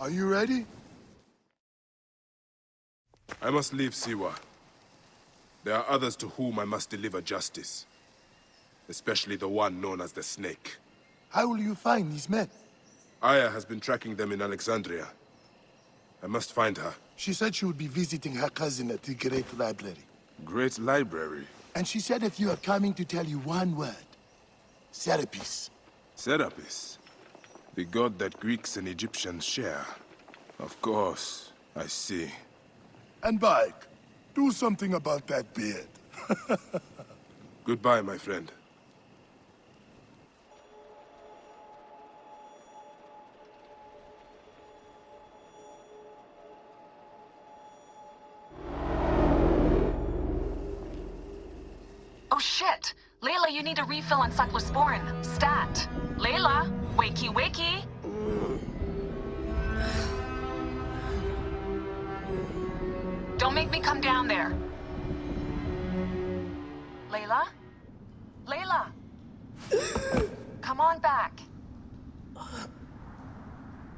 Are you ready? I must leave Siwa. There are others to whom I must deliver justice. Especially the one known as the Snake. How will you find these men? Aya has been tracking them in Alexandria. I must find her. She said she would be visiting her cousin at the Great Library. Great Library? And she said if you are coming to tell you one word. Serapis. Serapis? The god that Greeks and Egyptians share. Of course, I see. And Bayek, do something about that beard. Goodbye, my friend. Oh shit! Layla, you need a refill on cyclosporin. Stat. Layla, wakey wakey. Don't make me come down there. Layla? Layla! Come on back.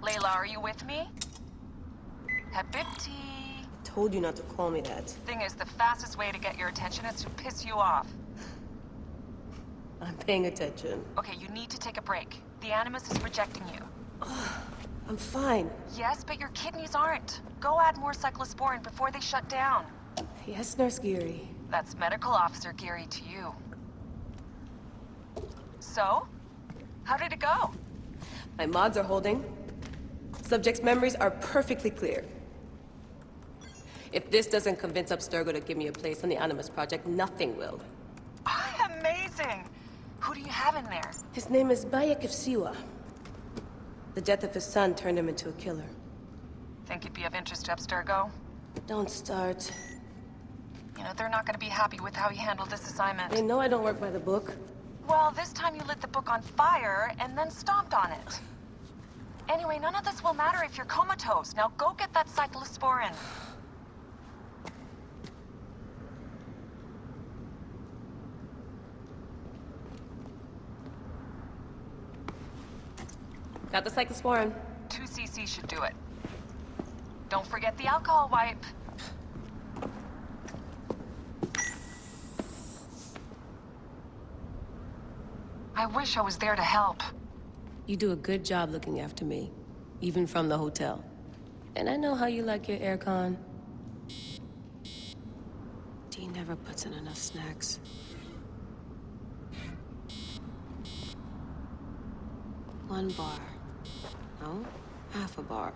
Layla, are you with me? Habibti. Told you not to call me that. Thing is, the fastest way to get your attention is to piss you off. I'm paying attention. Okay, you need to take a break. The Animus is rejecting you. I'm fine. Yes, but your kidneys aren't. Go add more cyclosporin before they shut down. Yes, Nurse Geary. That's Medical Officer Geary to you. So? How did it go? My mods are holding. Subject's memories are perfectly clear. If this doesn't convince Abstergo to give me a place on the Animus Project, nothing will. Amazing! Who do you have in there? His name is Bayek of Siwa. The death of his son turned him into a killer. Think it'd be of interest to Abstergo? Don't start. You know, they're not gonna be happy with how he handled this assignment. They know I don't work by the book. Well, this time you lit the book on fire and then stomped on it. Anyway, none of this will matter if you're comatose. Now go get that cyclosporin. Got the cyclosporin. 2 cc should do it. Don't forget the alcohol wipe. I wish I was there to help. You do a good job looking after me, even from the hotel. And I know how you like your aircon. Dee never puts in enough snacks. One bar. No, half a bar.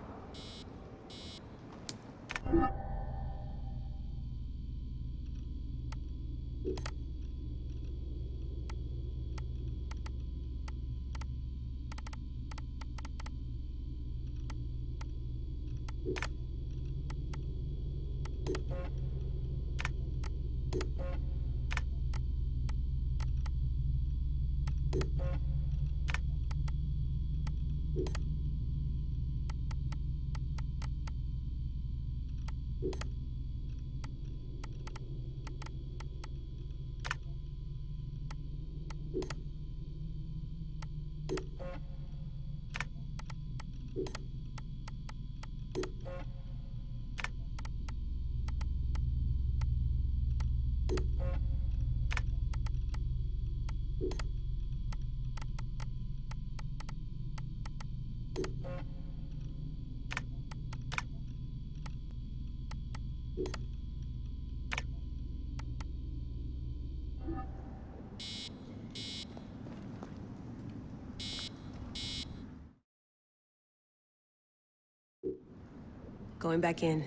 Going back in.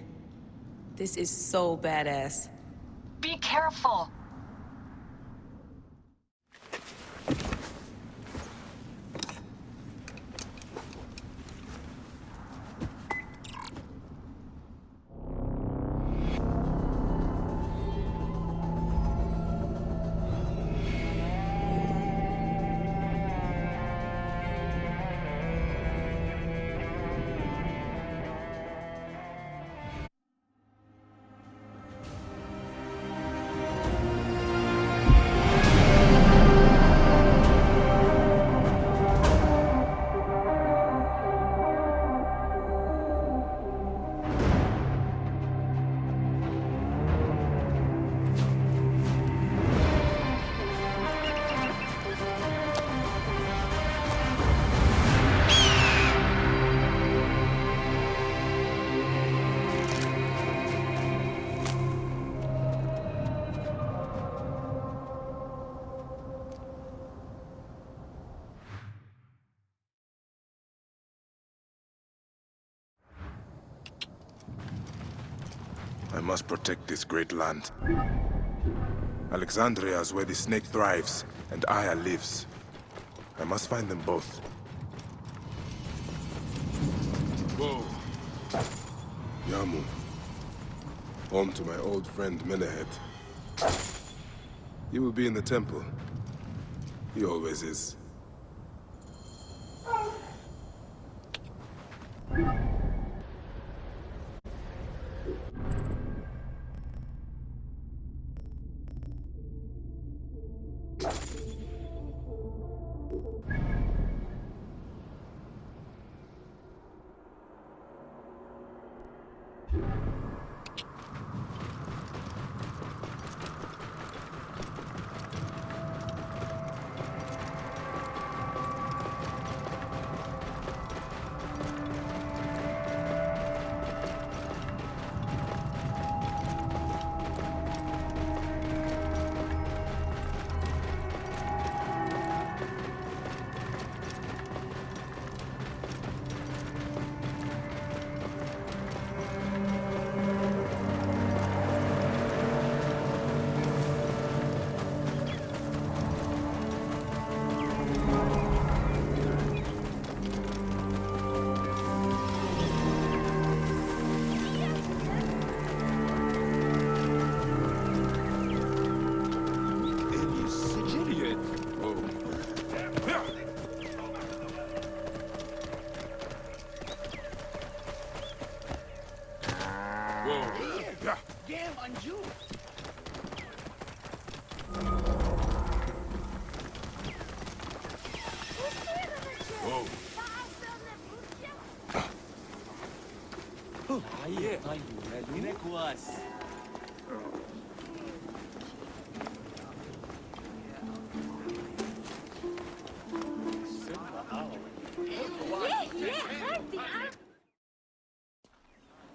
This is so badass. Be careful! must protect this great land. Alexandria is where the snake thrives, and Aya lives. I must find them both. Whoa. Yamu. Home to my old friend Menehet. He will be in the temple. He always is.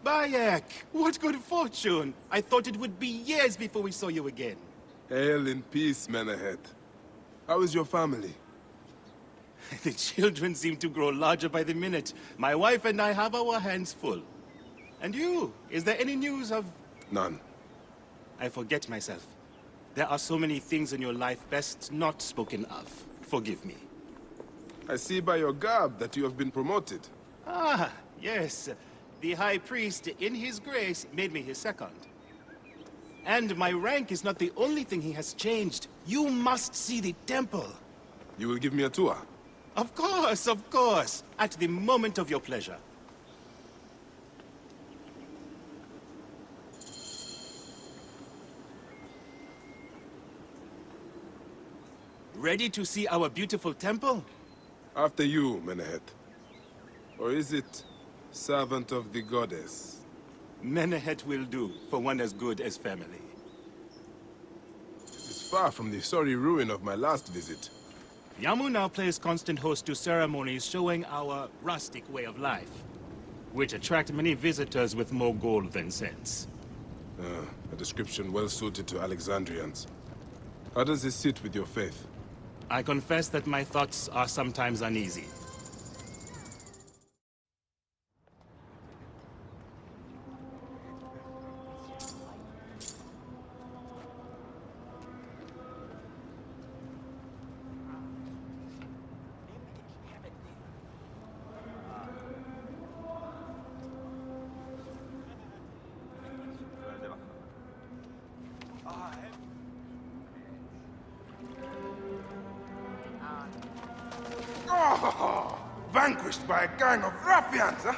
Bayek! What good fortune! I thought it would be years before we saw you again. Hail in peace, Menehet. How is your family? The children seem to grow larger by the minute. My wife and I have our hands full. And you? Is there any news of... None. I forget myself. There are so many things in your life best not spoken of. Forgive me. I see by your garb that you have been promoted. Ah, yes. The High Priest, in his grace, made me his second. And my rank is not the only thing he has changed. You must see the temple. You will give me a tour? Of course, of course. At the moment of your pleasure. Ready to see our beautiful temple? After you, Menehet. Or is it servant of the goddess? Menehet will do, for one as good as family. This is far from the sorry ruin of my last visit. Yamu now plays constant host to ceremonies showing our rustic way of life, which attract many visitors with more gold than sense. A description well suited to Alexandrians. How does this sit with your faith? I confess that my thoughts are sometimes uneasy. Vanquished by a gang of ruffians, huh?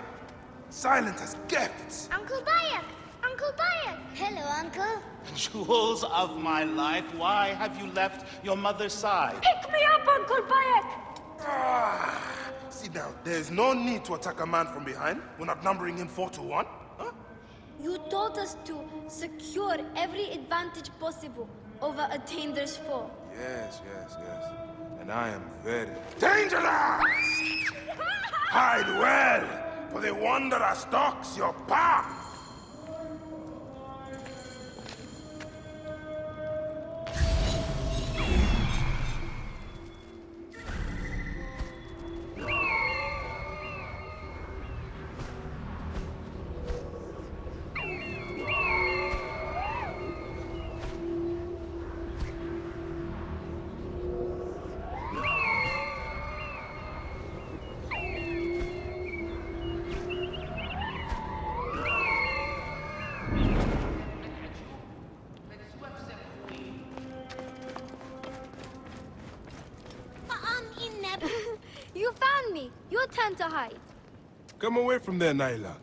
Silent as gifts. Uncle Bayek! Uncle Bayek! Hello, Uncle. Jewels of my life, why have you left your mother's side? Pick me up, Uncle Bayek! Sit down. There's no need to attack a man from behind. We're not numbering him 4-1. Huh? You taught us to secure every advantage possible over a Tander's foe. Yes. And I am very dangerous! Hide well, for the wanderer stalks your path! You found me. Your turn to hide. Come away from there, Naila.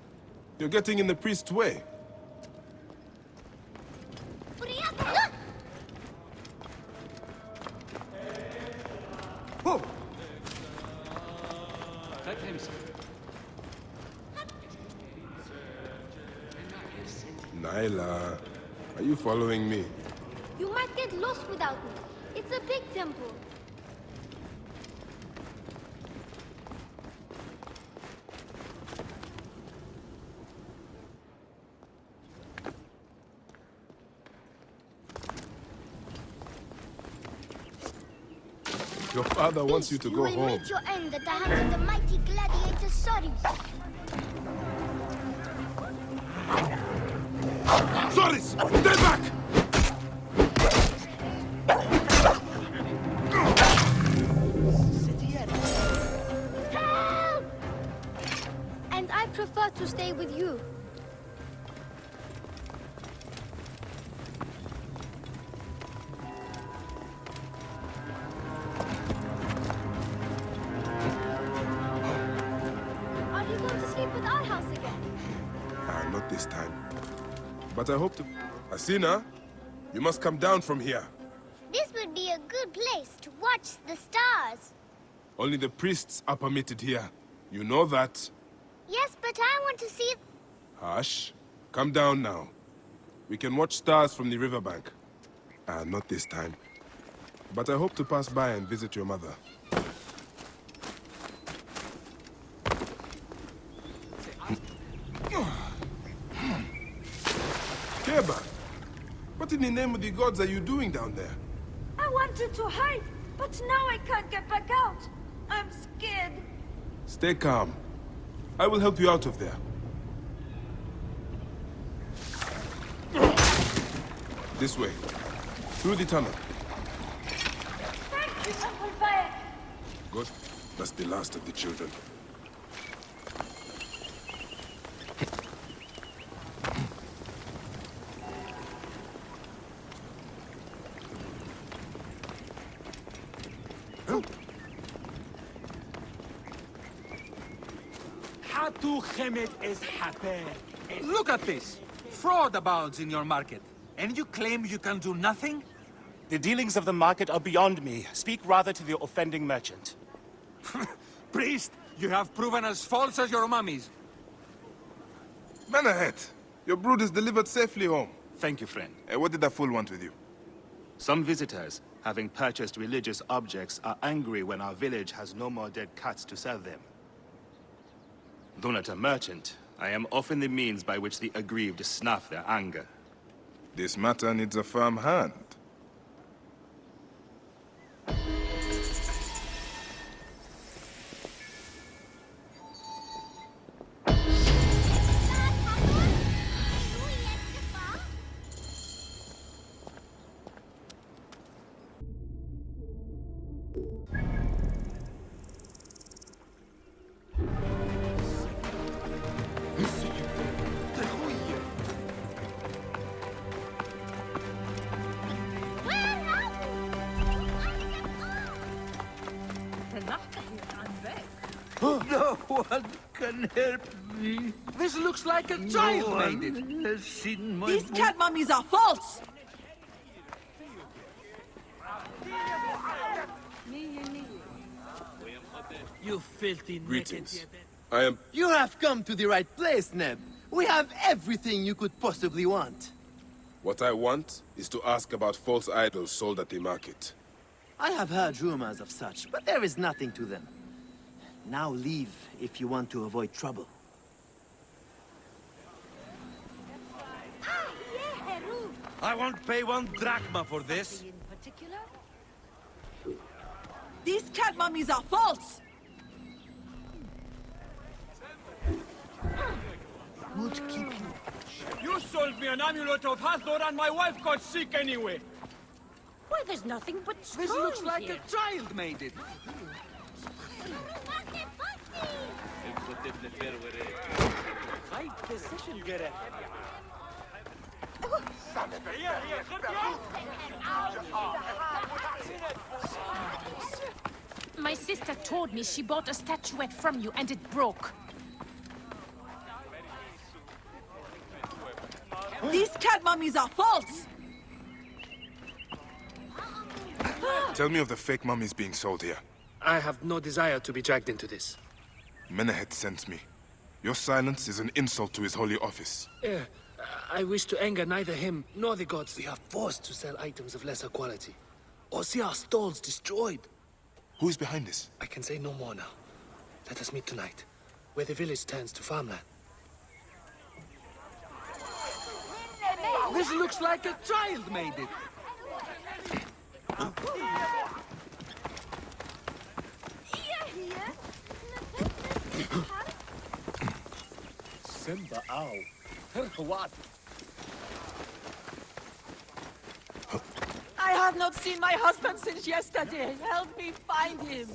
You're getting in the priest's way. Whoa! Naila, are you following me? You might get lost without me. It's a big temple. Your father wants you to go You will home. meet your end at the hands of the mighty gladiator Soris. Soris! Stay back! Help! And I prefer to stay with you. Are you going to sleep at our house again? Not this time. But I hope to... Asina, you must come down from here. This would be a good place to watch the stars. Only the priests are permitted here. You know that. Yes, but I want to see... Hush. Come down now. We can watch stars from the riverbank. Not this time. But I hope to pass by and visit your mother. Keba, what in the name of the gods are you doing down there? I wanted to hide, but now I can't get back out. I'm scared. Stay calm. I will help you out of there. This way. Through the tunnel. Thank you, Uncle Bayek. Good. That's the last of the children. Look at this! Fraud abounds in your market. And you claim you can do nothing? The dealings of the market are beyond me. Speak rather to the offending merchant. Priest, you have proven as false as your mummies. Menehet, your brood is delivered safely home. Thank you, friend. What did that fool want with you? Some visitors, having purchased religious objects, are angry when our village has no more dead cats to sell them. Though not a merchant, I am often the means by which the aggrieved snuff their anger. This matter needs a firm hand. No one can help me. This looks like a child made it. Has seen my These cat mummies are false! You filthy Greetings. naked. You have come to the right place, Neb. We have everything you could possibly want. What I want is to ask about false idols sold at the market. I have heard rumors of such, but there is nothing to them. Now leave if you want to avoid trouble. I won't pay 1 drachma for this. These cat mummies are false! Would keep you. You sold me an amulet of Hathor and my wife got sick anyway. Why, there's nothing but This looks like a child made it. My sister told me she bought a statuette from you and it broke. These cat mummies are false! Tell me of the fake mummies being sold here. I have no desire to be dragged into this. Menehet sent me. Your silence is an insult to his holy office. I wish to anger neither him nor the gods. We are forced to sell items of lesser quality, or see our stalls destroyed. Who is behind this? I can say no more now. Let us meet tonight, where the village turns to farmland. This looks like a child made it. Simba, ow. What? I have not seen my husband since yesterday. Help me find him.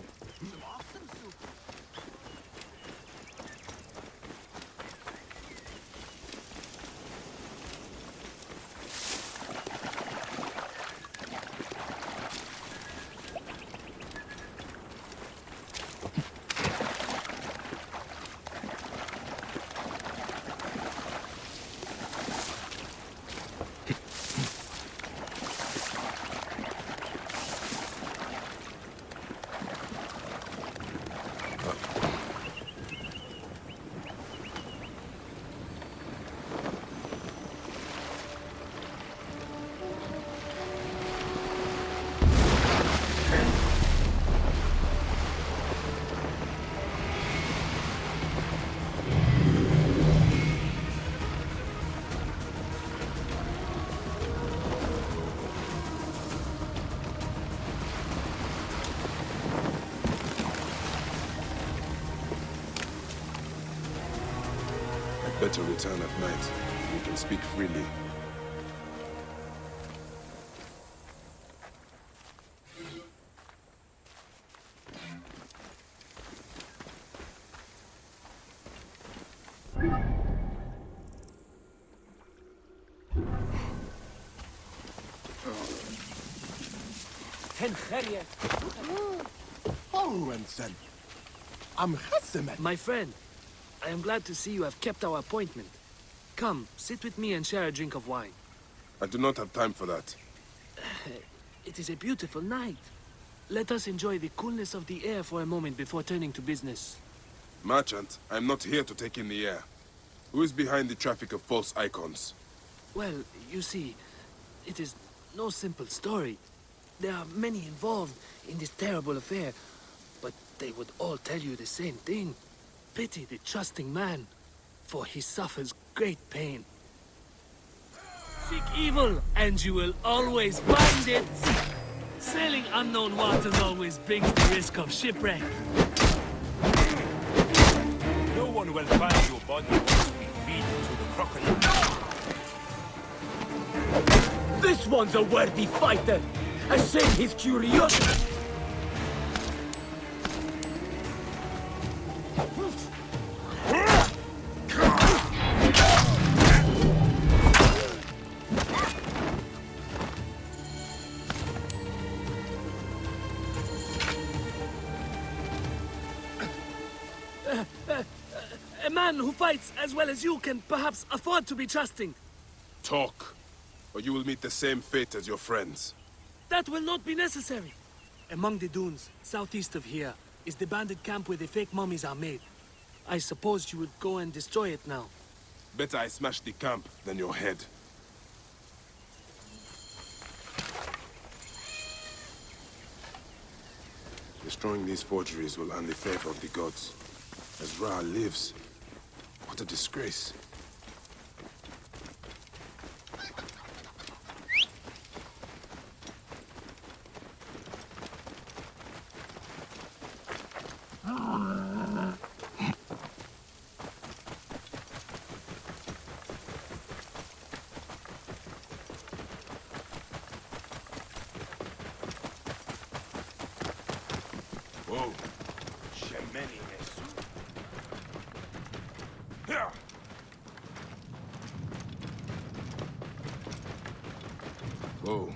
Better return at night. We can speak freely. My friend, I am glad to see you have kept our appointment. Come, sit with me and share a drink of wine. I do not have time for that. It is a beautiful night. Let us enjoy the coolness of the air for a moment before turning to business. Merchant, I am not here to take in the air. Who is behind the traffic of false icons? Well, you see, it is no simple story. There are many involved in this terrible affair, but they would all tell you the same thing. Pity the trusting man, for he suffers great pain. Seek evil, and you will always find it. Sailing unknown waters always brings the risk of shipwreck. No one will find your body once we feed to the crocodile. This one's a worthy fighter. I shame his curiosity. A man who fights as well as you can perhaps afford to be trusting. Talk, or you will meet the same fate as your friends. That will not be necessary. Among the dunes, southeast of here, is the bandit camp where the fake mummies are made. I suppose you would go and destroy it now. Better I smash the camp than your head. Destroying these forgeries will earn the favor of the gods. As Ra lives, what a disgrace. Whoa. Shemeni Nesu. Here! Whoa.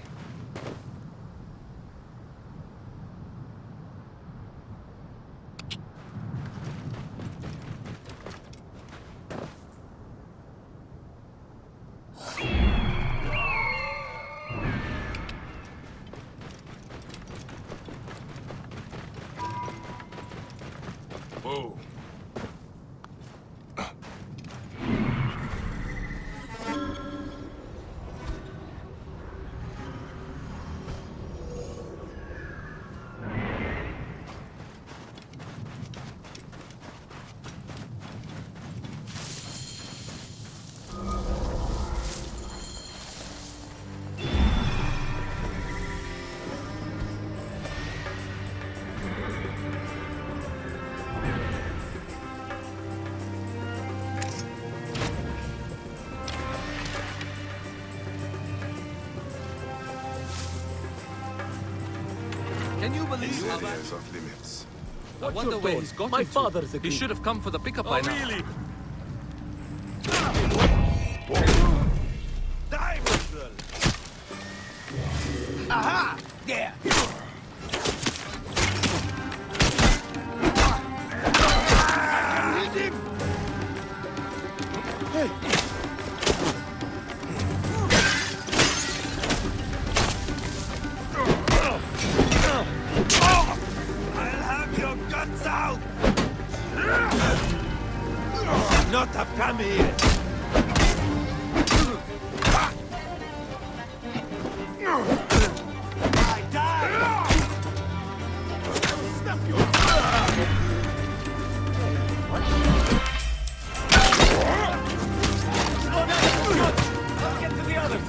Can you believe how Years of limits. I wonder where he's got My to. father's He agreed. should have come for the pickup by now. Really? Die, girl! Aha! There! I'll have your guts out! Should not have come here! I die! Stuff you! Slow down! Let's get to the others!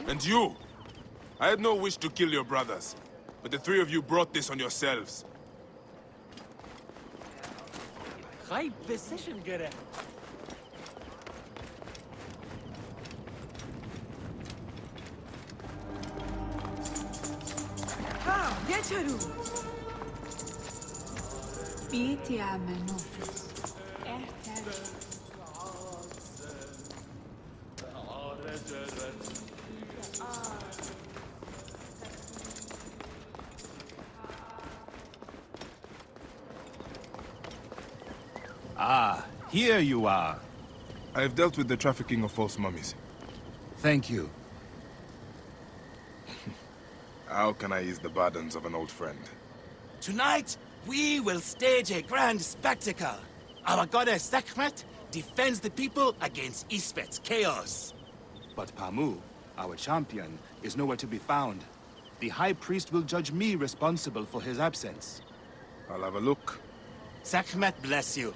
And you! I had no wish to kill your brothers, but the three of you brought this on yourselves. High precision, Gere. ها geçerim. بيتي يا منوفس. Ah, here you are. I have dealt with the trafficking of false mummies. Thank you. How can I ease the burdens of an old friend? Tonight, we will stage a grand spectacle. Our goddess Sekhmet defends the people against Isfet's chaos. But Pamu, our champion, is nowhere to be found. The High Priest will judge me responsible for his absence. I'll have a look. Sekhmet bless you.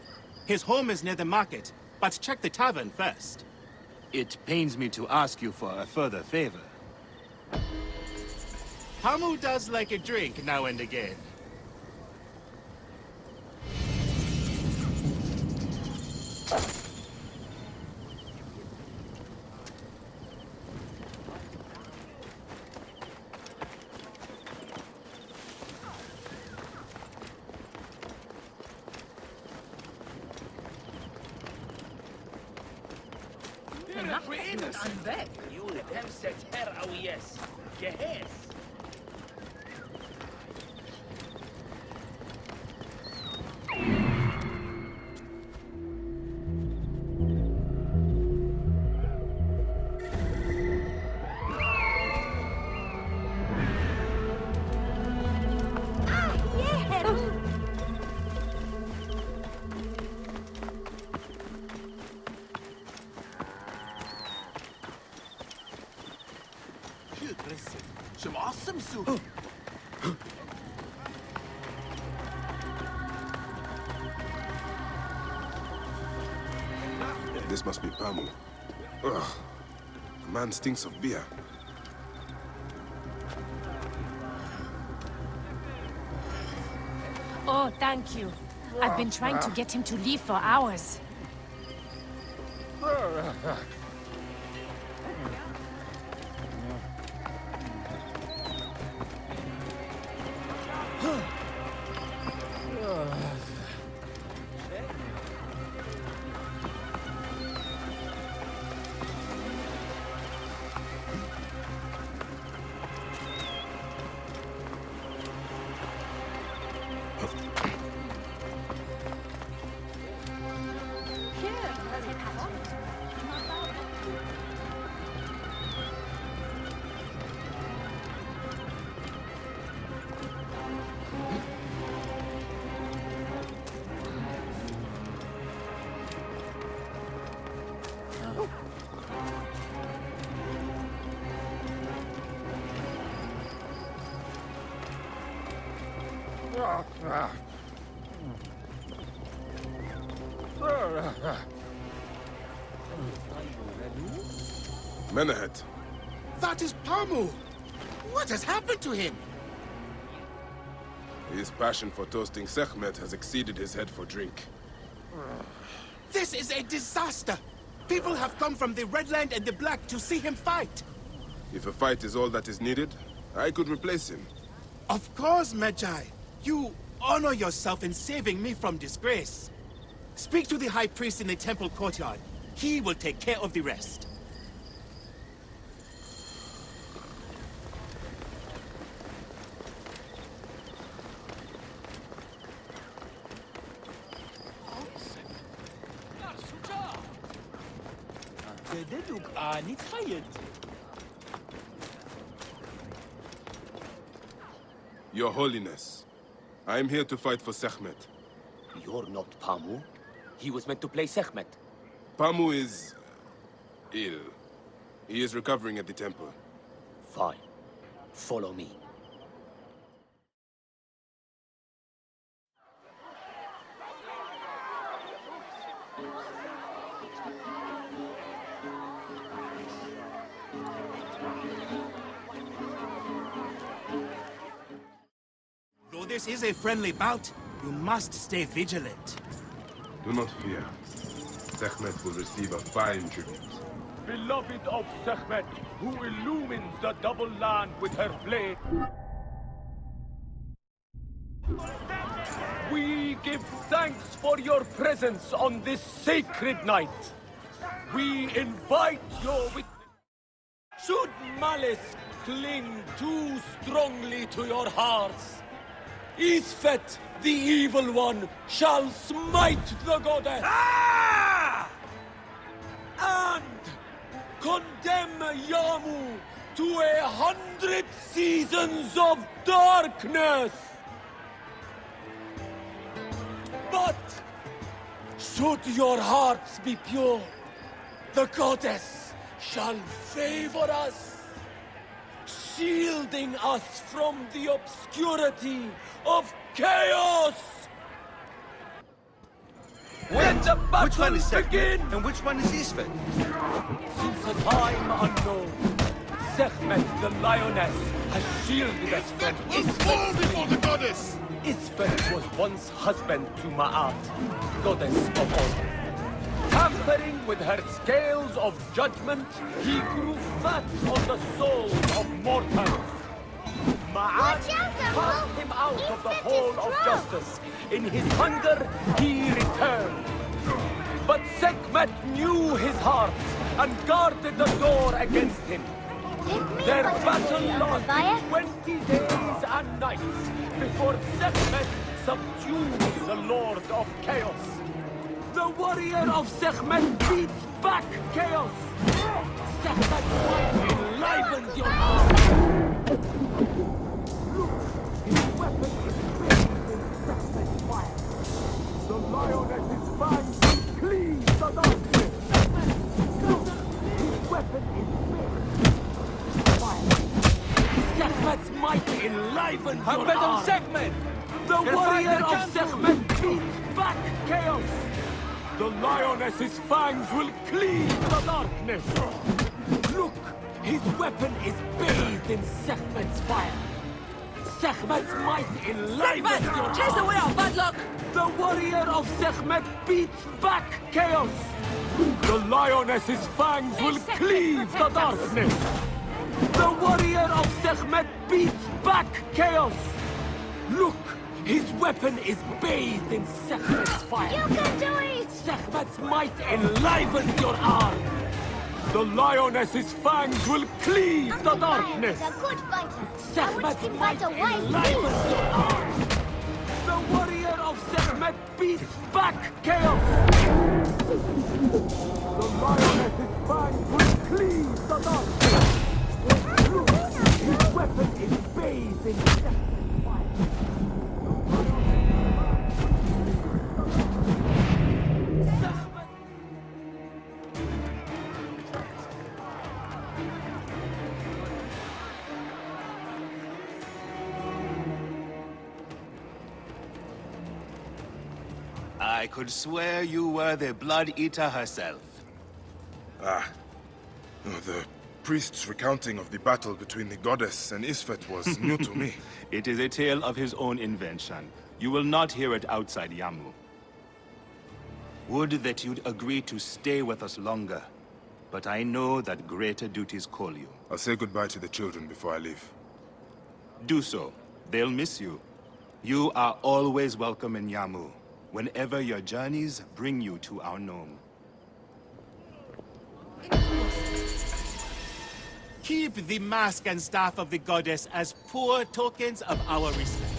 His home is near the market, but check the tavern first. It pains me to ask you for a further favor. Pamu does like a drink now and again. Holiness! I'm back. You have set her, oh yes. Yes. Some awesome soup. This must be Pamu. Ugh. The man stinks of beer. Oh, thank you. I've been trying to get him to leave for hours. Menehet. That is Pamu! What has happened to him? His passion for toasting Sekhmet has exceeded his head for drink. This is a disaster! People have come from the Red Land and the Black to see him fight! If a fight is all that is needed, I could replace him. Of course, Magi. You honor yourself in saving me from disgrace. Speak to the High Priest in the temple courtyard. He will take care of the rest. Your Holiness, I am here to fight for Sekhmet. You're not Pamu. He was meant to play Sekhmet. Pamu is ill. He is recovering at the temple. Fine. Follow me. Though this is a friendly bout, you must stay vigilant. Do not fear. Sekhmet will receive a fine tribute. Beloved of Sekhmet, who illumines the double land with her blade. We give thanks for your presence on this sacred night. We invite your witness. Should malice cling too strongly to your hearts, Isfet, the evil one, shall smite the goddess. And condemn Yamu to 100 seasons of darkness. But should your hearts be pure, the goddess shall favor us, shielding us from the obscurity of chaos. When the battle begins, and which one is Isfet? Since a time unknown, Sekhmet the lioness has shielded us from Fall before the goddess! Isfet was once husband to Ma'at, goddess of all. Tampering with her scales of judgment, he grew fat on the souls of mortals. Ma'at cast him out of the hall of justice. In his hunger, he returned. But Sekhmet knew his heart and guarded the door against him. Their battle lasted 20 days and nights before Sekhmet subdued the Lord of Chaos. The warrior of Sekhmet beats back Chaos. Sekhmet's might enlivens your arm. Look, his weapon is filled in Sekhmet's fire. The lioness's fangs cleave the darkness. Look, his weapon is filled in fire. Sekhmet's might enlivens your arm. Sekhmet! The warrior of Sekhmet beats back Chaos. The lioness's fangs will cleave the darkness. Look, his weapon is bathed in Sekhmet's fire. Sekhmet's might enlivens your arm. Chase away our bad luck! The warrior of Sekhmet beats back Chaos. The lioness's fangs will cleave the darkness. The warrior of Sekhmet beats back Chaos. Look, his weapon is bathed in Sekhmet's fire. You can do it! Sekhmet's might enlivens your arm. The lioness's fangs will cleave the darkness. A good fighter. Sekhmet's might enlivens your arm. The warrior of Sekhmet beats back Chaos. The lioness's fangs will cleave the darkness. Look, his weapon is bathed in Sekhmet's fire. I could swear you were the Blood Eater herself. Ah. Oh, the priest's recounting of the battle between the goddess and Isfet was new to me. It is a tale of his own invention. You will not hear it outside Yamu. Would that you'd agree to stay with us longer. But I know that greater duties call you. I'll say goodbye to the children before I leave. Do so. They'll miss you. You are always welcome in Yamu, whenever your journeys bring you to our gnome. Keep the mask and staff of the goddess as poor tokens of our respect.